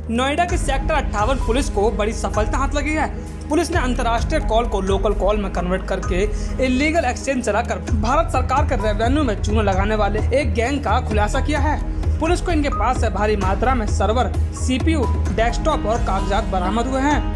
नोएडा के sector 58 police को बड़ी सफलता हाथ लगी है। पुलिस ने अंतर्राष्ट्रीय कॉल को लोकल कॉल में कन्वर्ट करके इलीगल एक्सचेंज चलाकर भारत सरकार के रेवेन्यू में चूना लगाने वाले एक गैंग का खुलासा किया है। पुलिस को इनके पास से भारी मात्रा में सर्वर, सीपीयू, डेस्कटॉप और कागजात बरामद हुए हैं।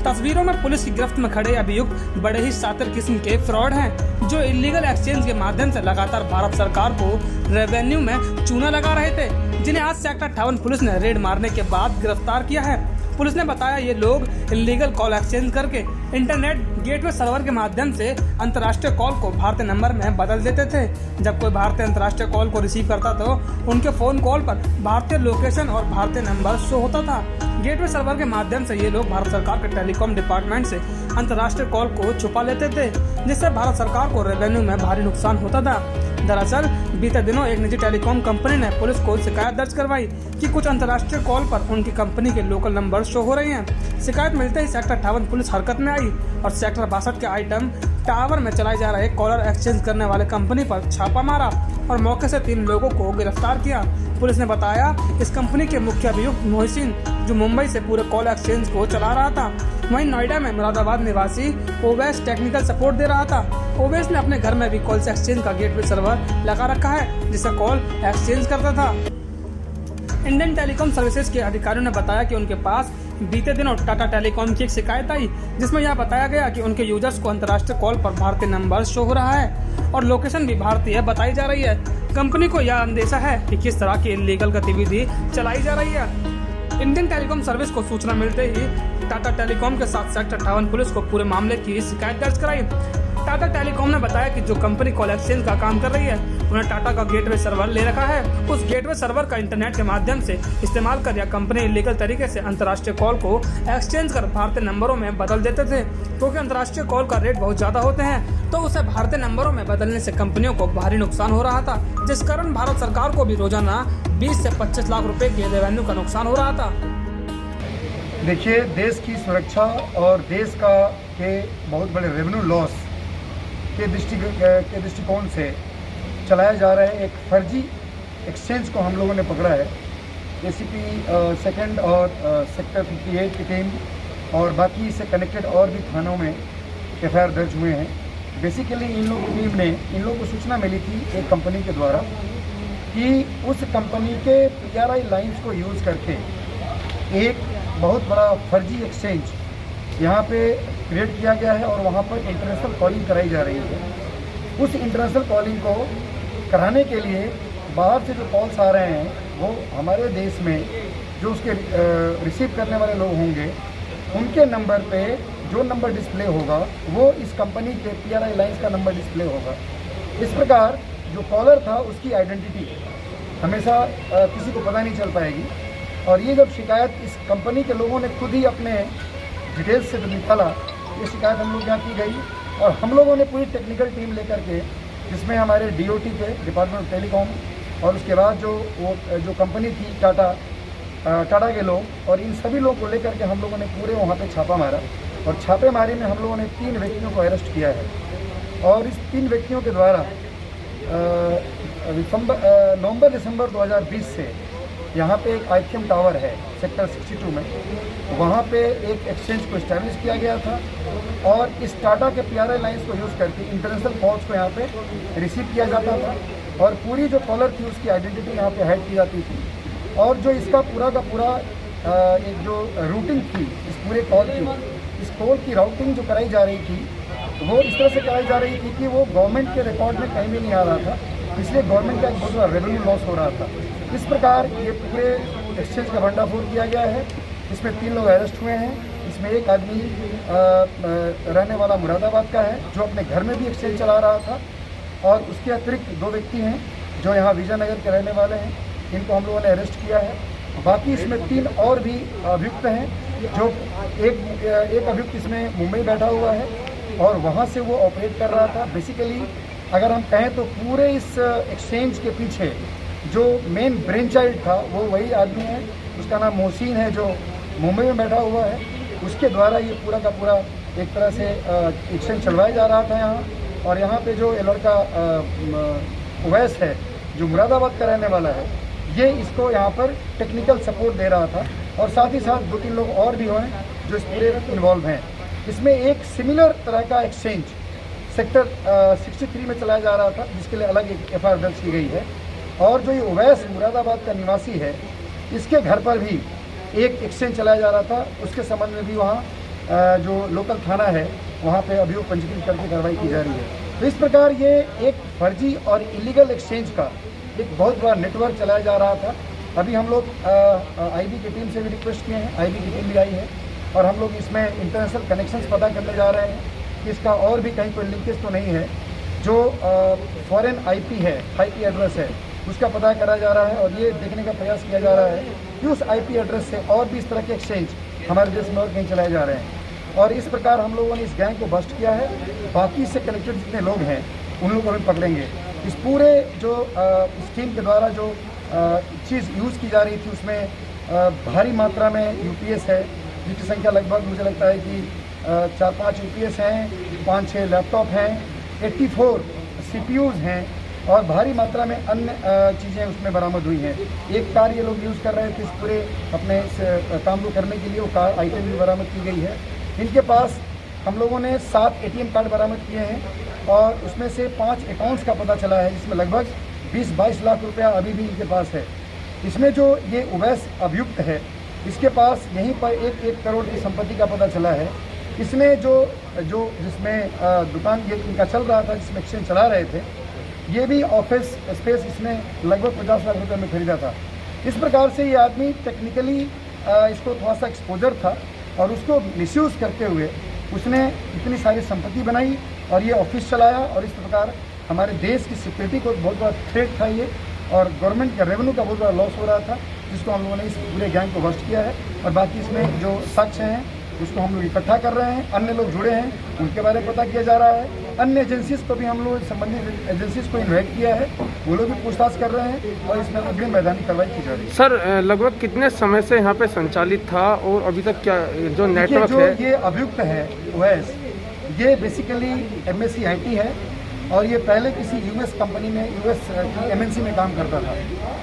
तस्वीरों में पुलिस की गिरफ्त में खड़े अभियुक्त बड़े ही शातिर किस्म के फ्रॉड हैं, जो इलीगल एक्सचेंज के माध्यम से लगातार भारत सरकार को रेवेन्यू में चूना लगा रहे थे, जिन्हें आज सेक्टर 58 पुलिस ने रेड मारने के बाद गिरफ्तार किया है। पुलिस ने बताया ये लोग इलीगल कॉल एक्सचेंज करके इंटरनेट गेटवे सर्वर के माध्यम से अंतर्राष्ट्रीय कॉल को भारतीय नंबर में बदल देते थे। जब कोई भारतीय अंतर्राष्ट्रीय कॉल को रिसीव करता तो उनके फोन कॉल पर भारतीय लोकेशन और भारतीय नंबर शो होता था। गेटवे सर्वर के माध्यम से ये लोग भारत सरकार के टेलीकॉम डिपार्टमेंट से अंतर्राष्ट्रीय कॉल को छुपा लेते थे, जिससे भारत सरकार को रेवेन्यू में भारी नुकसान होता था। दरअसल बीते दिनों एक निजी टेलीकॉम कंपनी ने पुलिस को शिकायत दर्ज करवाई कि कुछ अंतर्राष्ट्रीय कॉल पर उनकी कंपनी के लोकल नंबर शो हो रहे हैं। शिकायत मिलते ही सेक्टर 58 पुलिस हरकत में आई और सेक्टर 62 के आइटम टावर में चलाए जा रहे कॉलर एक्सचेंज करने वाले कंपनी पर छापा मारा और मौके से 3 लोगों को गिरफ्तार किया। पुलिस ने बताया इस कंपनी के मुख्य अभियुक्त मोहसिन, जो मुंबई से पूरे कॉल एक्सचेंज को चला रहा था, वहीं नोएडा में मुरादाबाद निवासी ओवैस टेक्निकल सपोर्ट दे रहा था। ओवैस ने अपने घर में भी कॉल एक्सचेंज का गेटवे सर्वर लगा रखा है, जिससे कॉल एक्सचेंज करता था। इंडियन टेलीकॉम सर्विसेज के अधिकारियों ने बताया कि उनके पास बीते दिनों टाटा टेलीकॉम की एक शिकायत आई, जिसमें यह बताया गया कि उनके यूजर्स को अंतर्राष्ट्रीय कॉल पर भारतीय नंबर शो हो रहा है और लोकेशन भी भारतीय बताई जा रही है। कंपनी को यह अंदेशा है कि किस तरह की इलीगल गतिविधि चलाई जा रही है। इंडियन टेलीकॉम सर्विस को सूचना मिलते ही टाटा टेलीकॉम के साथ सेक्टर 58 पुलिस को पूरे मामले की शिकायत दर्ज कराई। टाटा टेलीकॉम ने बताया कि जो कंपनी कॉल एक्सचेंज का काम कर रही है, उन्हें टाटा का गेटवे सर्वर ले रखा है। उस गेटवे सर्वर का इंटरनेट के माध्यम से इस्तेमाल कर यह कंपनी इलीगल तरीके से अंतर्राष्ट्रीय कॉल को एक्सचेंज कर भारतीय नंबरों में बदल देते थे, क्योंकि अंतर्राष्ट्रीय कॉल का रेट बहुत ज्यादा होते हैं, तो उसे भारतीय नंबरों में बदलने से कंपनियों को भारी नुकसान हो रहा था, जिस कारण भारत सरकार को भी रोजाना 20 से 25 लाख रुपए के रेवेन्यू का नुकसान हो रहा था। देखिए, देश की सुरक्षा और देश का के बहुत बड़े रेवेन्यू लॉस के दृष्टिकोण से चलाया जा रहा है एक फर्जी एक्सचेंज को हम लोगों ने पकड़ा है। एसीपी सेकंड और सेक्टर 58 की टीम और बाकी इससे कनेक्टेड और भी थानों में एफआईआर दर्ज हुए हैं। बेसिकली इन लोगों की टीम ने इन लोगों को सूचना मिली थी एक कंपनी के द्वारा कि उस कंपनी के PRI लाइन्स को यूज़ करके एक बहुत बड़ा फर्जी एक्सचेंज यहाँ पे क्रिएट किया गया है और वहाँ पर इंटरनेशनल कॉलिंग कराई जा रही है। उस इंटरनेशनल कॉलिंग को कराने के लिए बाहर से जो कॉल्स आ रहे हैं, वो हमारे देश में जो उसके रिसीव करने वाले लोग होंगे, उनके नंबर पे जो नंबर डिस्प्ले होगा वो इस कंपनी के PRI लाइन्स का नंबर डिस्प्ले होगा। इस प्रकार जो कॉलर था उसकी आइडेंटिटी हमेशा किसी को पता नहीं चल पाएगी। और ये जब शिकायत इस कंपनी के लोगों ने खुद ही अपने डिटेल्स से निकाला, ये शिकायत हम लोग यहाँ की गई और हम लोगों ने पूरी टेक्निकल टीम लेकर के, जिसमें हमारे DOT के डिपार्टमेंट ऑफ टेलीकॉम और उसके बाद जो कंपनी थी टाटा के लोग और इन सभी लोगों को लेकर के हम लोगों ने पूरे वहाँ पे छापा मारा और छापेमारी में हम लोगों ने 3 व्यक्तियों को अरेस्ट किया है। और इस 3 व्यक्तियों के द्वारा नवंबर-दिसंबर 2020 से यहाँ पे एक ICM टावर है सेक्टर 62 में, वहाँ पे एक एक्सचेंज को इस्टेब्लिश किया गया था और इस टाटा के PRI लाइन्स को यूज़ करके इंटरनेशनल कॉल्स को यहाँ पे रिसीव किया जाता था और पूरी जो कॉलर थी उसकी आइडेंटिटी यहाँ पे हाइड की जाती थी। और जो इसका पूरा का पूरा एक जो रूटिंग थी इस पूरे कॉल की, इस कॉल की राउटिंग जो कराई जा रही थी वो इस तरह से कराई जा रही थी कि वो गवर्नमेंट के रिकॉर्ड में कहीं भी नहीं आ रहा था, इसलिए गवर्नमेंट का एक बहुत बड़ा रेवेन्यू लॉस हो रहा था। इस प्रकार ये पूरे एक्सचेंज का भंडाफोड़ किया गया है। इसमें 3 लोग अरेस्ट हुए हैं। इसमें एक आदमी रहने वाला मुरादाबाद का है, जो अपने घर में भी एक्सचेंज चला रहा था, और उसके अतिरिक्त 2 व्यक्ति हैं जो यहाँ विजयनगर के रहने वाले हैं, इनको हम लोगों ने अरेस्ट किया है। बाकी इसमें 3 और भी अभियुक्त हैं, जो एक अभियुक्त इसमें मुंबई बैठा हुआ है और वहाँ से वो ऑपरेट कर रहा था। बेसिकली अगर हम कहें तो पूरे इस एक्सचेंज के पीछे जो मेन ब्रेन चाइल्ड था वो वही आदमी है, उसका नाम मोहसिन है, जो मुंबई में बैठा हुआ है। उसके द्वारा ये पूरा का पूरा एक तरह से एक्सचेंज चलवाया जा रहा था यहाँ। और यहाँ पे जो ये लड़का ओवैस है, जो मुरादाबाद का रहने वाला है, ये इसको यहाँ पर टेक्निकल सपोर्ट दे रहा था, और साथ ही साथ 2-3 लोग और भी हैं जो इस पूरे इन्वॉल्व हैं। इसमें एक सिमिलर तरह का एक्सचेंज सेक्टर 63 में चलाया जा रहा था, जिसके लिए अलग एक एफआईआर दर्ज की गई है। और जो ये उवैस मुरादाबाद का निवासी है, इसके घर पर भी एक एक्सचेंज चलाया जा रहा था। उसके संबंध में भी वहाँ जो लोकल थाना है वहाँ पे अभियोग पंजीकृत करके कार्रवाई की जा रही है। तो इस प्रकार ये एक फर्जी और इलीगल एक्सचेंज का एक बहुत बड़ा नेटवर्क चलाया जा रहा था। अभी हम लोग आईबी की टीम से भी रिक्वेस्ट किए हैं, आईबी की टीम भी आई है, और हम लोग इसमें इंटरनेशनल कनेक्शंस पता करने जा रहे हैं कि इसका और भी कहीं कोई लिंकेज तो नहीं है। जो फॉरेन आईपी है, आईपी एड्रेस है, उसका पता करा जा रहा है, और ये देखने का प्रयास किया जा रहा है कि उस आईपी एड्रेस से और भी इस तरह के एक्सचेंज हमारे देश में और कहीं चलाए जा रहे हैं। और इस प्रकार हम लोगों ने इस गैंग को बस्ट किया है। बाकी से कनेक्टेड जितने लोग हैं उन लोगों को हम पकड़ेंगे। इस पूरे जो स्कीम के द्वारा जो चीज़ यूज़ की जा रही थी, उसमें भारी मात्रा में यूपीएस है, जिसकी संख्या लगभग मुझे लगता है कि 4-5 यूपीएस हैं, 5-6 लैपटॉप हैं, 84 सीपीयूज़ हैं, और भारी मात्रा में अन्य चीज़ें उसमें बरामद हुई हैं। एक कार ये लोग यूज़ कर रहे थे इस पूरे अपने इस काम को करने के लिए, वो कार आइटम भी बरामद की गई है। इनके पास हम लोगों ने 7 एटीएम कार्ड बरामद किए हैं, और उसमें से 5 अकाउंट्स का पता चला है, जिसमें लगभग 20-22 लाख रुपया अभी भी इनके पास है। इसमें जो ये उवैस अभियुक्त है, इसके पास यहीं पर 1 करोड़ की संपत्ति का पता चला है। इसने जो जिसमें दुकान ये इनका चल रहा था, जिसमें एक्सचेंज चला रहे थे, ये भी ऑफिस स्पेस इसने लगभग 50 लाख रुपये में खरीदा था। इस प्रकार से ये आदमी टेक्निकली इसको थोड़ा सा एक्सपोजर था, और उसको मिसयूज़ करते हुए उसने इतनी सारी संपत्ति बनाई और ये ऑफिस चलाया, और इस प्रकार हमारे देश की सिक्योरिटी को बहुत बड़ा थ्रेट था ये, और गवर्नमेंट का रेवेन्यू का बहुत बड़ा लॉस हो रहा था, जिसको हम लोगों ने इस पूरे गैंग को बस्ट किया है। और बाकी इसमें जो साक्ष्य हैं उसको हम लोग इकट्ठा कर रहे हैं। अन्य लोग जुड़े हैं, उनके बारे में पता किया जा रहा है। अन्य एजेंसीज़ को भी हम लोग संबंधित एजेंसीज़ को इन्वाइट किया है, वो लोग भी पूछताछ कर रहे हैं, और इसमें अग्रिम मैदानी कार्रवाई की जा रही है। सर, लगभग कितने समय से यहाँ पे संचालित था, और अभी तक क्या जो नेटवर्क जो है? ये अभियुक्त है उवैस, ये बेसिकली MSc IT है, और ये पहले किसी यूएस कंपनी में, यूएस की MNC में काम करता था।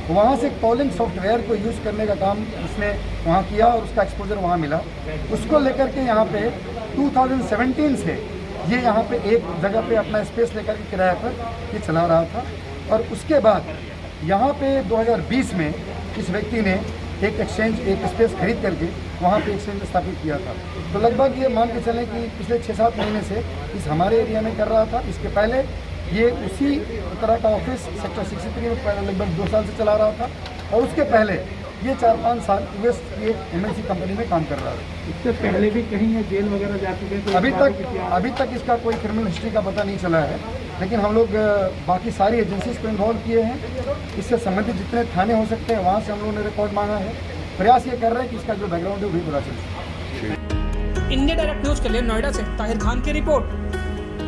वहाँ से कॉलिंग सॉफ्टवेयर को यूज़ करने का काम उसने वहाँ किया, और उसका एक्सपोजर वहाँ मिला। उसको लेकर के यहाँ पे 2017 से ये यहाँ पे एक जगह पे अपना स्पेस लेकर के किराए पर ये चला रहा था। और उसके बाद यहाँ पे 2020 में इस व्यक्ति ने एक एक्सचेंज, एक स्पेस खरीद करके वहाँ पे एक्सचेंज स्थापित किया था। तो लगभग ये मान के चलें कि पिछले 6-7 महीने से इस हमारे एरिया में कर रहा था। इसके पहले ये उसी तरह का ऑफिस सेक्टर 63 में पहले लगभग 2 साल से चला रहा था, और उसके पहले ये 4-5 साल यूएस की एक MNC कंपनी में काम कर रहा था। इससे पहले भी कहीं ये जेल वगैरह जा चुके हैं? अभी तक इसका कोई क्रिमिनल हिस्ट्री का पता नहीं चला है, लेकिन हम लोग बाकी सारी एजेंसीज को इन्वॉल्व किए हैं। इससे संबंधित जितने थाने हो सकते हैं वहाँ से हम लोगों ने रिकॉर्ड मांगा है। प्रयास ये कर रहे हैं कि इसका जो बैकग्राउंड है वो भी पता चले। इंडिया डायरेक्ट न्यूज के लिए नोएडा से ताहिर खान की रिपोर्ट।